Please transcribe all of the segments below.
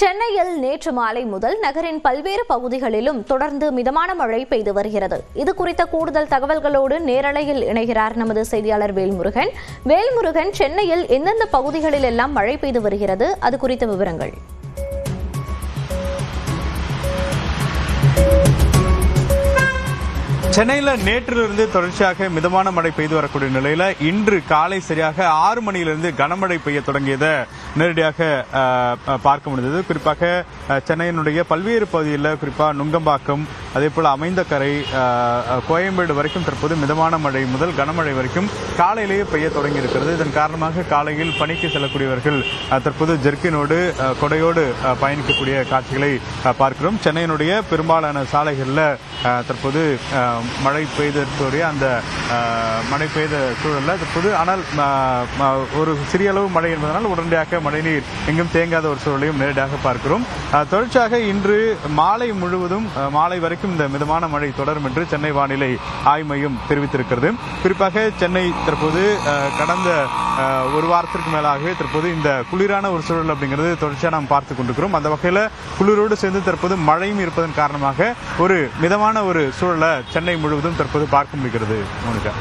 சென்னையில் நேற்று மாலை முதல் நகரின் பல்வேறு பகுதிகளிலும் தொடர்ந்து மிதமான மழை பெய்து வருகிறது. இது குறித்த கூடுதல் தகவல்களோடு நேரலையில் இணைகிறார் நமது செய்தியாளர் வேல்முருகன். வேல்முருகன், சென்னையில் எந்தெந்த பகுதிகளில் எல்லாம் மழை பெய்து வருகிறது, அது குறித்த விவரங்கள்? சென்னையில் நேற்றிலிருந்து தொடர்ச்சியாக மிதமான மழை பெய்து வரக்கூடிய நிலையில இன்று காலை சரியாக 6 மணியிலிருந்து கனமழை பெய்ய தொடங்கியதை நேரடியாக பார்க்க முடிந்தது. குறிப்பாக சென்னையினுடைய பல்வேறு பகுதிகளில் குறிப்பாக நுங்கம்பாக்கம், அதே போல அமைந்தகரை, கோயம்பேடு வரைக்கும் தற்போது மிதமான மழை முதல் கனமழை வரைக்கும் காலையிலேயே பெய்ய தொடங்கி இருக்கிறது. இதன் காரணமாக காலையில் பணிக்கு செல்லக்கூடியவர்கள் தற்போது ஜெர்கினோடு கொடையோடு பயணிக்கக்கூடிய காட்சிகளை பார்க்கிறோம். சென்னையினுடைய பெரும்பாலான சாலைகளில் தற்போது மழை பெய்தற்குரிய அந்த மழை பெய்த சூழலில் தற்போது ஆனால் ஒரு சிறிய அளவு மழை என்பதனால் உடனடியாக மழைநீர் எங்கும் தேங்காத ஒரு சூழலையும் நேரடியாக பார்க்கிறோம். தொடர்ச்சியாக இன்று மாலை முழுவதும் மாலை வரைக்கும் இந்த மிதமான மழை தொடரும் என்று சென்னை வானிலை ஆய்வு மையம் தெரிவித்திருக்கிறது. குறிப்பாக சென்னை தற்போது கடந்த ஒரு வாரத்திற்கு மேலாகவே தற்போது இந்த குளிரான ஒரு சூழல் அப்படிங்கிறது தொடர்ச்சியாக நாம் பார்த்துக் கொண்டிருக்கிறோம். அந்த வகையில் குளிரோடு சேர்ந்து தற்போது மழையும் இருப்பதன் காரணமாக ஒரு மிதமான ஒரு சூழலை சென்னை முழுவதும் தற்போது பார்க்க முடிகிறது. மோனிகா,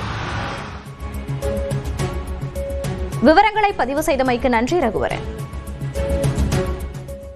விவரங்களை பதிவு செய்தமைக்கு நன்றி ரகுவரன்.